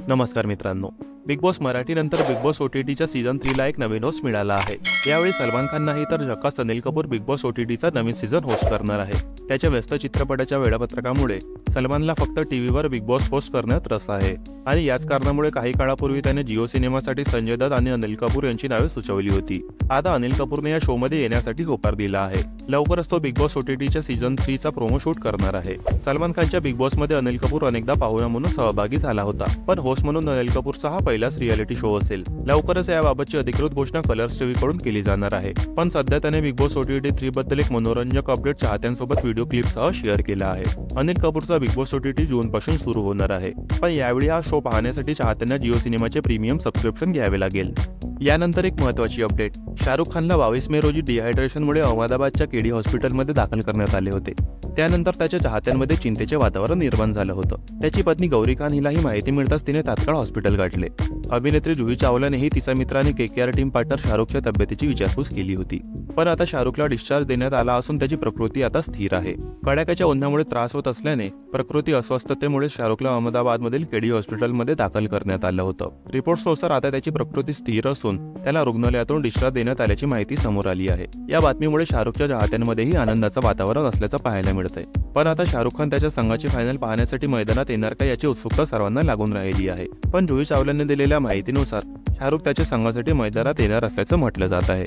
नमस्कार मित्रांनो, big boss Marathi नंतर बिग बॉस OTTच्या सीझन 3 ला एक नवीन होस्ट मिळाला आहे। यावेळी सलमान खान नाही तर झकास अनिल कपूर बिग बॉस OTTचा नवीन सीझन होस्ट करणार आहे। त्याच्या व्यस्त चित्रपटाच्या वेळापत्रकामुळे सलमानला फक्त टीव्हीवर बिग बॉस होस्ट करण्यात रस आहे आणि याच कारणामुळे काही काळापूर्वी त्याने जिओ सिनेमासाठी संजय दत्त आणि अनिल कपूर यांची नावे सुचवली होती। आता अनिल कपूरने या शोमध्ये येण्यासाठी होकार दिला आहे। लवकरच तो बिग बॉस OTTच्या सीझन 3 चा प्रोमो शूट करणार आहे। सलमान खानच्या बिग बॉस मध्ये अनिल कपूर अनेकदा पाहुणा म्हणून सहभागी झाला होता, पण होस्ट म्हणून अनिल कपूरचा हा पहिलाच रियालिटी शो असेल। लवकरच याबाबतची अधिकृत घोषणा कलर्स टीव्ही कडून केली जाणार आहे, पण सध्या त्याने बिग बॉस OTT 3 बद्दल एक मनोरंजक अपडेट चाहत्यांसोबत व्हिडिओ क्लिपसह शेअर केला आहे। अनिल कपूरचा बिग बॉस OTT जून पासून सुरू होणार आहे, पण यावेळी हा शो पाहण्यासाठी चाहत्यांना जिओ सिनेमाचे प्रीमियम सबस्क्रिप्शन घ्यावे लागेल। यानंतर एक महत्त्वाची अपडेट, शाहरुख खानला 22 मे रोजी डिहायड्रेशनमुळे अहमदाबादच्या केडी हॉस्पिटलमध्ये दाखल करण्यात आले होते। त्यानंतर त्याच्या चाहत्यांमध्ये चिंतेचे वातावरण निर्माण झालं होतं। त्याची पत्नी गौरी खान हिला ही माहिती मिळताच तिने तात्काळ हॉस्पिटल गाठले। अभिनेत्री जुही चावलानेही तिचा मित्र आणि KKR टीम पार्टनर शाहरुखच्या तब्येतीची विचारपूस केली होती, पण आता शाहरुखला डिस्चार्ज देण्यात आला असून त्याची प्रकृती आता स्थिर आहे। कडाक्याच्या उन्हामुळे त्रास होत असल्याने प्रकृती अस्वस्थतेमुळे शाहरुखला अहमदाबादमधील केडी हॉस्पिटलमध्ये दाखल करण्यात आलं होतं। रिपोर्ट्सनुसार आता त्याची प्रकृती स्थिर असून त्याला रुग्णालयातून डिस्चार्ज देण्यात आल्याची माहिती समोर आली आहे। या बातमीमुळे शाहरुखच्या चाहत्यांमध्येही आनंदाचं वातावरण असल्याचं पाहायला मिळतंय, पण आता शाहरुख खान त्याच्या संघाची फायनल पाहण्यासाठी मैदानात येणार का याची उत्सुकता सर्वांना लागून राहिली आहे। पण जुही चावलाने दिलेल्या माहितीनुसार शाहरुख त्याच्या संघासाठी मैदानात येणार असल्याचं म्हटलं जात आहे।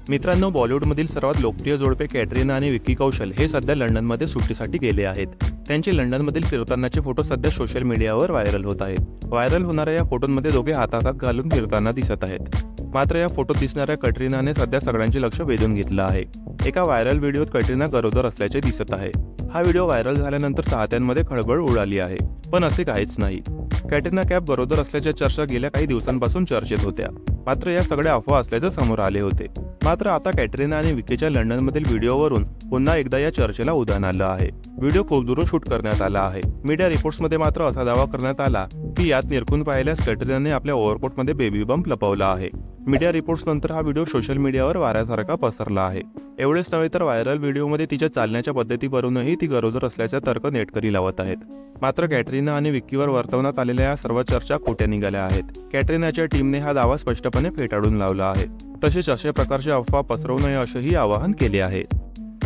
मित्रांनो, बॉलिवूडमधील सर्वात लोकप्रिय जोडपे कॅटरीना आणि विक्की कौशल हे सध्या लंडनमध्ये सुट्टीसाठी गेले आहेत। त्यांचे लंडनमधील फिरतानाचे फोटो सध्या सोशल मीडियावर व्हायरल होत आहेत। व्हायरल होणाऱ्या या फोटोंमध्ये दोघे हातात घालून फिरताना दिसत आहेत। मात्र या फोटोत दिसणाऱ्या कटरीनाने सध्या सगळ्यांचे लक्ष वेधून घेतलं आहे। एका व्हायरल व्हिडिओत कटरीना गरोदर असल्याचे दिसत आहे। हा व्हिडिओ व्हायरल झाल्यानंतर चाहत्यांमध्ये खळबळ उडाली आहे, पण असे काहीच नाही। कॅटरीना कॅफ गरोदर असल्याच्या चर्चा गेल्या काही दिवसांपासून चर्चेत होत्या, मात्र या सगळ्या अफवा असल्याचे समोर आले होते। मात्र आता कॅटरीना आणि विक्कीच्या लंडनमधील व्हिडिओवरून पुन्हा एकदा या चर्चेला उधाण आलं आहे। व्हिडिओ खूप दुरून शूट करण्यात आला आहे। मीडिया रिपोर्ट्समध्ये मात्र असा दावा करण्यात आला की यात निरखून पाहिल्यास कॅटरीनाने आपल्या ओव्हरकोटमध्ये बेबी बंप लपवला आहे। मीडिया रिपोर्ट्स नंतर हा व्हिडिओ सोशल मीडियावर वाऱ्यासारखा पसरला आहे। एवढेच नव्हे तर व्हायरल व्हिडिओमध्ये तिच्या चालण्याच्या पद्धतीवरूनही ती गरोदर असल्याचा तर्क नेटकरी लावत आहेत। मात्र कॅटरीना आणि विक्कीवर वर्तवण्यात आलेल्या या सर्व चर्चा खोट्या निघाल्या आहेत। कॅटरीनाच्या टीमने हा दावा स्पष्टपणे फेटाळून लावला आहे। तसेच अशा प्रकारच्या अफवा पसरवू नये असेही आवाहन केले आहे।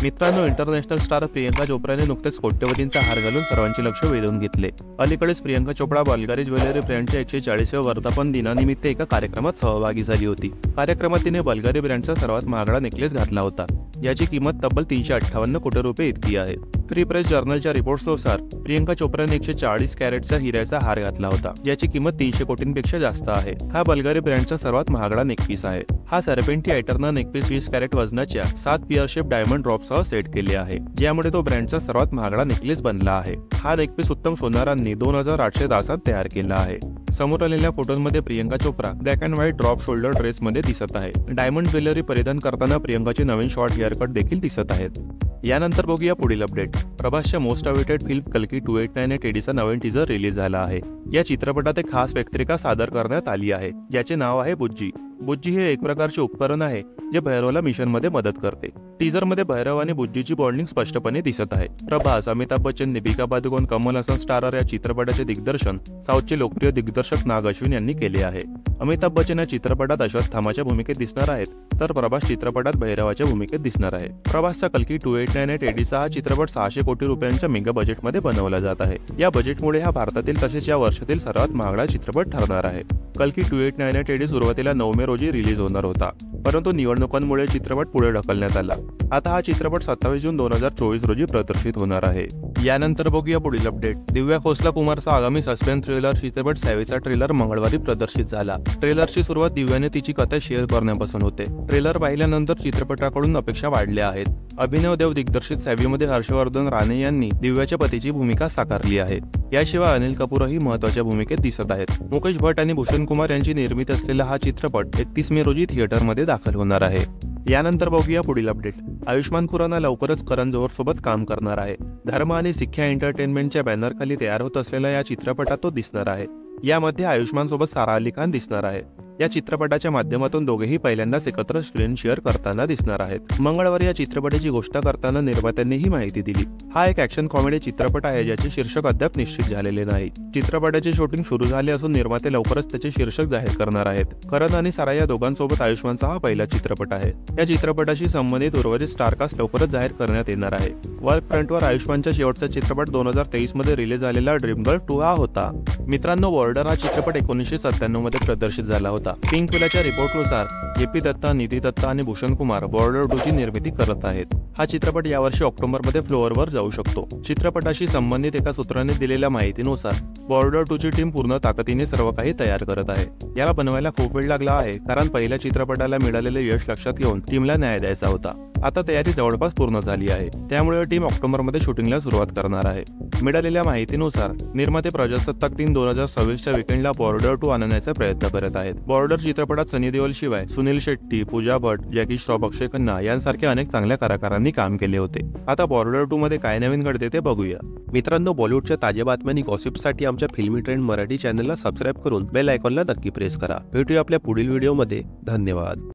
मित्रांनो, इंटरनॅशनल स्टार प्रियंका चोप्राने नुकतेच कोट्यवधींचा हार घालून सर्वांचे लक्ष वेधून घेतले। अलीकडेच प्रियंका चोप्रा बल्गारी ज्वेलरी ब्रँडच्या 140व्या वर्धापन दिनानिमित्त एका कार्यक्रमात सहभागी झाली होती। कार्यक्रमात तिने बल्गारी ब्रँडचा सर्वात महागडा नेकलेस घातला होता, याची किंमत तब्बल 358 कोटी रुपये इतकी आहे। फ्री प्रेस जर्नलच्या रिपोर्ट्सनुसार प्रियंका चोप्राने 140 कॅरेटचा हिऱ्याचा हार घातला होता, ज्याची किंमत 300 कोटींपेक्षा जास्त आहे। हा बल्गारी ब्रँडचा सर्वात महागडा नेकपीस आहे। हा सर्पेंटी आयटरनं नेकपीस 20 कॅरेट वजनाच्या 7 पिअर शेप डायमंड ड्रॉपसह सेट केले आहे, ज्यामुळे तो ब्रँडचा सर्वात महागडा नेकलेस बनला आहे। हा नेकपीस उत्तम सोनारांनी 2800 तासात तयार केला आहे। समोर आलेल्या फोटोंमध्ये Priyanka Chopra black and white drop shoulder ड्रेसमध्ये दिसत आहे। डायमंड ज्वेलरी परिधान करताना प्रियंकाचे नवीन शॉर्ट हेअरकट देखील दिसत आहेत। यानंतर बघूया पुढील अपडेट। प्रभासच्या मोस्ट अवेटेड फिल्म कल्की 2898 एडीचा नवीन टीजर रिलीज झाला आहे। या चित्रपटात एक खास व्यक्तिरेखा सादर करण्यात आली आहे, ज्याचे नाव आहे बुज्जी। बुज्जी हे एक प्रकारचे उपकरण आहे जे भैरवला मिशनमध्ये मदत करते। टीजरमध्ये भैरव आणि बुज्जीची बॉन्डिंग स्पष्टपणे दिसत आहे। प्रभास, अमिताभ बच्चन, दीपिका पादुकोण, कमल हसन स्टारर या चित्रपटाचे दिग्दर्शन साऊथचे लोकप्रिय दिग्दर्शक नाग अश्विन यांनी केले आहे। अमिताभ बच्चन या चित्रपटात अश्वत्थामाच्या भूमिकेत दिसणार आहेत, तर प्रभास चित्रपटात भैरवाच्या भूमिकेत दिसणार आहे। प्रभासचा कल्की 2898 एडीचा हा चित्रपट 600 कोटी रुपयांच्या मेगा बजेटमध्ये बनवला जात आहे। या बजेटमुळे हा भारतातील तसेच या वर्षातील सर्वात महागडा चित्रपट ठरणार आहे। कल्की 2898 एडी सुरुवातीला 9 मे रोजी रिलीज होणार होता, परंतु निवडणुकांमुळे चित्रपट पुढे ढकलण्यात आला। आता हा चित्रपट 27 जून 2024 रोजी प्रदर्शित होणार आहे। यानंतर बघूया पुढील अपडेट। दिव्या खोसला कुमारचा आगामी सस्पेन्स थ्रिलर चित्रपट सॅवीचा ट्रेलर मंगळवारी प्रदर्शित झाला। ट्रेलरची सुरुवात दिव्याने तिची कथा शेअर करण्यापासून होते। ट्रेलर पाहिल्यानंतर चित्रपटाकडून अपेक्षा वाढल्या आहेत। अभिनव देव दिग्दर्शित सॅवीमध्ये हर्षवर्धन राणे यांनी दिव्याच्या पतीची भूमिका साकारली आहे। याशिवाय अनिल कपूरही महत्त्वाच्या भूमिकेत दिसत आहेत। मुकेश भट्ट आणि भूषण कुमार यांची निर्मिती असलेला हा चित्रपट 31 मे रोजी थिएटरमध्ये दाखल होणार आहे। यानंतर बघूया पुढील अपडेट। आयुष्मान खुराना लवकरच करण जोहर सोबत काम करणार आहे। धर्म आणि सिक्ख्या एंटरटेनमेंटच्या बॅनरखाली तयार होत असलेल्या या चित्रपटात तो दिसणार आहे। यामध्ये आयुष्मान सोबत सारा अली खान दिसणार आहे। या चित्रपटाच्या माध्यमातून दोघेही पहिल्यांदाच एकत्र स्क्रीन शेअर करताना दिसणार आहेत। मंगळवारी या चित्रपटाची घोषणा करताना निर्मात्यांनी ही माहिती दिली। हा एक ॲक्शन कॉमेडी चित्रपट आहे ज्याचे शीर्षक अद्याप निश्चित झालेले नाही। चित्रपटाचे शूटिंग सुरू झाले असून निर्माते लवकरच त्याचे शीर्षक जाहीर करणार आहेत। करण आणि सारा या दोघांसोबत आयुष्मानचा हा पहिला चित्रपट आहे। या चित्रपटाशी संबंधित उर्वरित स्टारकास्ट लवकरच जाहीर करण्यात येणार आहे। वर्क फ्रंटवर आयुष्मानचा शेवटचा चित्रपट 2023 मध्ये रिलीज झालेला ड्रीम गर्ल 2 हा होता। मित्रांनो, बॉर्डर हा चित्रपट 1997 मध्ये प्रदर्शित झाला होता। पिंक विलाच्या रिपोर्टनुसार जे.पी. दत्ता, निधी दत्ता आणि भूषण कुमार बॉर्डर 2 ची निर्मिती करत आहेत। हा चित्रपट यावर्षी ऑक्टोबरमध्ये फ्लोअरवर जाऊ शकतो। चित्रपटाशी संबंधित एका सूत्राने दिलेल्या माहितीनुसार बॉर्डर 2 ची टीम पूर्ण ताकदीने सर्व काही तयार करत आहे। याला बनवायला खूप वेळ लागला आहे, कारण पहिल्या चित्रपटाला मिळालेले यश लक्षात घेऊन टीमला न्याय द्यायचा होता। आता तयारी जवळपास पूर्ण झाली आहे, त्यामुळे टीम ऑक्टोबरमध्ये शूटिंगला सुरुवात करणार आहे। मिळालेल्या माहितीनुसार निर्माते प्रजासत्ताक दिन 2026च्या वीकेंडला बॉर्डर 2 आणण्याचा प्रयत्न करत आहेत। बॉर्डर चित्रपटात सनी देओल शिवाय सुनील शेट्टी, पूजा भट्ट, जॅकी श्रॉफ, अक्षय खन्ना यांसारख्या अनेक चांगल्या कलाकारांनी काम केले होते। आता बॉर्डर 2 मध्ये काय नवीन घडते ते बघूया। मित्रांनो, बॉलिवूडच्या ताज्या बातम्यांनी गॉसिपसाठी आमच्या फिल्मी ट्रेंड मराठी चॅनलला सबस्क्राईब करून बेल आयकॉनला नक्की प्रेस करा। भेटूया आपल्या पुढील व्हिडिओमध्ये। धन्यवाद।